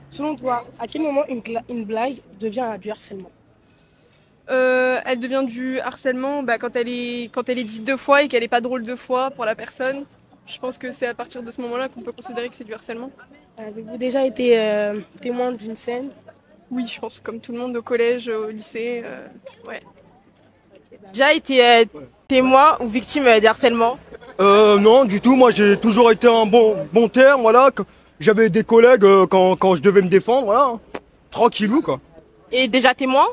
Selon toi, à quel moment une blague devient du harcèlement? Elle devient du harcèlement quand elle est dite deux fois et qu'elle n'est pas drôle deux fois pour la personne. Je pense que c'est à partir de ce moment-là qu'on peut considérer que c'est du harcèlement. Avez-vous déjà été témoin d'une scène? Oui, je pense comme tout le monde au collège, au lycée. Ouais. Déjà été témoin ou victime de harcèlement? Non, du tout. Moi, j'ai toujours été un bon terme, voilà. J'avais des collègues quand je devais me défendre, voilà. Tranquillou, quoi. Et déjà témoin?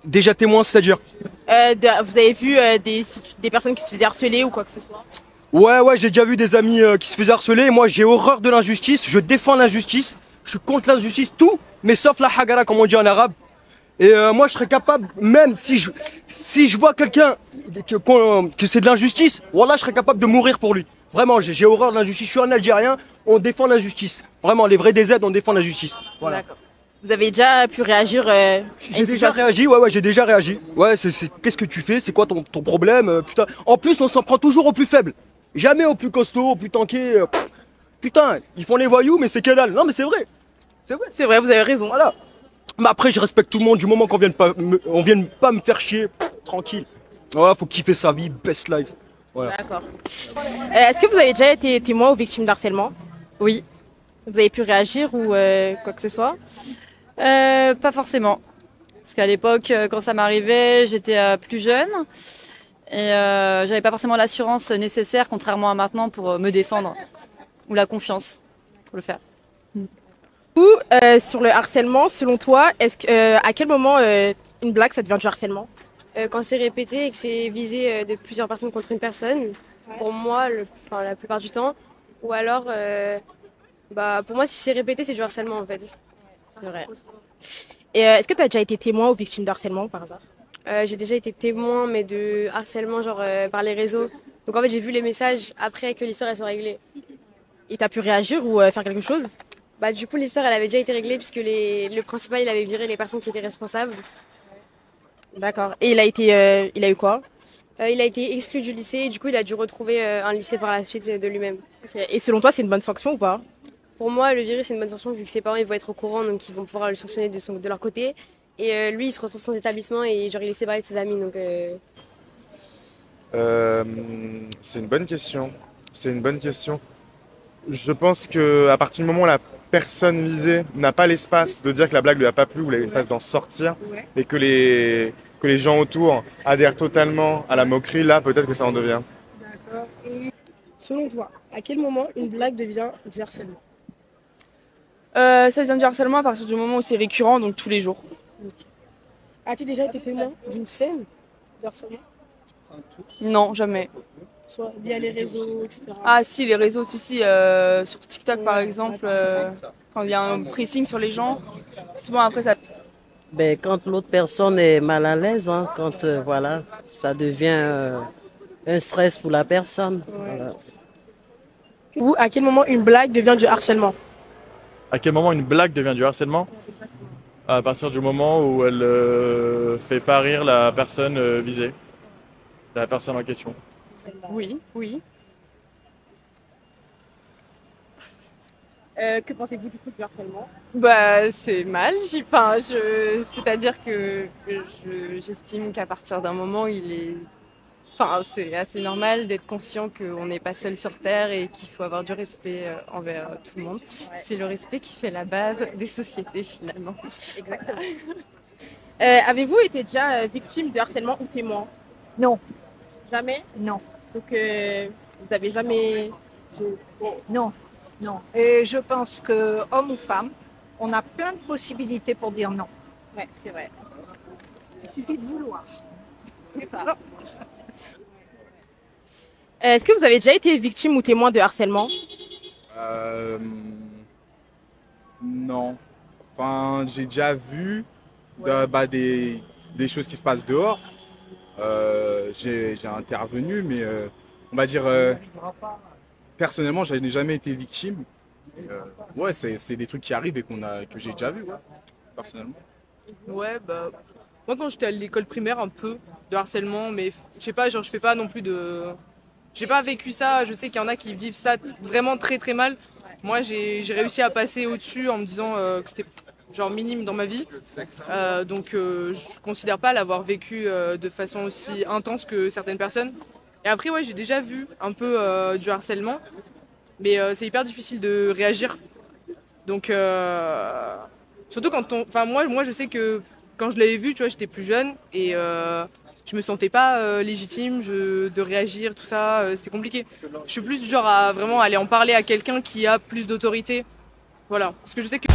Déjà témoin, c'est-à-dire? Vous avez vu des personnes qui se faisaient harceler ou quoi que ce soit? Ouais, j'ai déjà vu des amis qui se faisaient harceler. Moi, j'ai horreur de l'injustice. Je défends l'injustice. Je suis contre l'injustice, tout, mais sauf la hagara, comme on dit en arabe. Et moi, je serais capable, même si je vois quelqu'un que c'est de l'injustice, voilà, je serais capable de mourir pour lui. Vraiment, j'ai horreur de l'injustice. Je suis un Algérien, on défend l'injustice. Vraiment, les vrais DZ, on défend l'injustice. Voilà. D'accord. Vous avez déjà pu réagir à J'ai une déjà situation? réagi, ouais, j'ai déjà réagi. Ouais, qu'est-ce que tu fais? C'est quoi ton problème? Putain. En plus, on s'en prend toujours au plus faible. Jamais au plus costaud, au plus tanké. Putain, ils font les voyous, mais c'est que dalle. Non, mais c'est vrai. C'est vrai. C'est vrai, vous avez raison. Voilà. Mais après, je respecte tout le monde du moment on vienne pas me faire chier. Tranquille. Voilà, faut kiffer sa vie, best life. Voilà. D'accord. Est-ce que vous avez déjà été témoin ou victime d'harcèlement? Oui, Vous avez pu réagir ou quoi que ce soit? pas forcément. Parce qu'à l'époque, quand ça m'arrivait, j'étais plus jeune et j'avais pas forcément l'assurance nécessaire, contrairement à maintenant, pour me défendre ou la confiance pour le faire. Ou sur le harcèlement, selon toi, à quel moment une blague ça devient du harcèlement? Quand c'est répété et que c'est visé de plusieurs personnes contre une personne, pour moi, la plupart du temps. Ou alors, pour moi, si c'est répété, c'est du harcèlement en fait. C'est vrai. Et est-ce que tu as déjà été témoin ou victime d'harcèlement par hasard? J'ai déjà été témoin, mais de harcèlement, genre par les réseaux. Donc en fait, j'ai vu les messages après que l'histoire elle soit réglée. Et tu as pu réagir ou faire quelque chose? Bah, du coup, l'histoire elle avait déjà été réglée puisque le principal il avait viré les personnes qui étaient responsables. D'accord. Et il a eu quoi? Il a été exclu du lycée et du coup, il a dû retrouver un lycée par la suite de lui-même. Ok. Et selon toi, c'est une bonne sanction ou pas? Pour moi, le virer, c'est une bonne sanction vu que ses parents ils vont être au courant, donc ils vont pouvoir le sanctionner de leur côté. Et lui, il se retrouve sans établissement et genre il est séparé de ses amis. Donc Euh, c'est une bonne question. C'est une bonne question. Je pense que à partir du moment où la personne visée n'a pas l'espace de dire que la blague lui a pas plu ou l'espace d'en sortir, et que les gens autour adhèrent totalement à la moquerie, là peut-être que ça en devient. D'accord. Et selon toi, à quel moment une blague devient du harcèlement? Ça devient du harcèlement à partir du moment où c'est récurrent, donc tous les jours. As-tu déjà été témoin d'une scène de harcèlement? Non, jamais. Soit via les réseaux, etc. Ah si, les réseaux, si, sur TikTok par exemple, quand il y a un pressing sur les gens, souvent après ça... Ben, quand l'autre personne est mal à l'aise, hein, quand voilà, ça devient un stress pour la personne. Voilà. Ou à quel moment une blague devient du harcèlement? À quel moment une blague devient du harcèlement? À partir du moment où elle fait pas rire la personne visée, la personne en question. Oui, oui. Que pensez-vous du coup du harcèlement? Bah c'est mal, c'est-à-dire que j'estime qu'à partir d'un moment, c'est assez normal d'être conscient qu'on n'est pas seul sur Terre et qu'il faut avoir du respect envers tout le monde. C'est le respect qui fait la base des sociétés finalement. Exactement. Avez-vous été déjà victime de harcèlement ou témoin? Non, Jamais? non, Donc vous avez jamais... non, non. Et je pense que homme ou femme, on a plein de possibilités pour dire non. Ouais, c'est vrai. Il suffit de vouloir. C'est ça. Est-ce que vous avez déjà été victime ou témoin de harcèlement? Euh, non. Enfin, j'ai déjà vu des choses qui se passent dehors. J'ai intervenu, mais on va dire personnellement, je n'ai jamais été victime. Ouais, c'est des trucs qui arrivent et que j'ai déjà vu, ouais, personnellement. Ouais, bah moi quand j'étais à l'école primaire, un peu de harcèlement, mais je sais pas, genre je fais pas non plus de... J'ai pas vécu ça, je sais qu'il y en a qui vivent ça vraiment très très mal. Moi, j'ai réussi à passer au-dessus en me disant que c'était genre minime dans ma vie. Donc je considère pas l'avoir vécu de façon aussi intense que certaines personnes. Et après, ouais, j'ai déjà vu un peu du harcèlement, mais c'est hyper difficile de réagir. Donc surtout quand on... Enfin moi je sais que quand je l'avais vu, tu vois, j'étais plus jeune et je me sentais pas légitime de réagir, tout ça, c'était compliqué. Je suis plus du genre à vraiment aller en parler à quelqu'un qui a plus d'autorité. Voilà, parce que je sais que...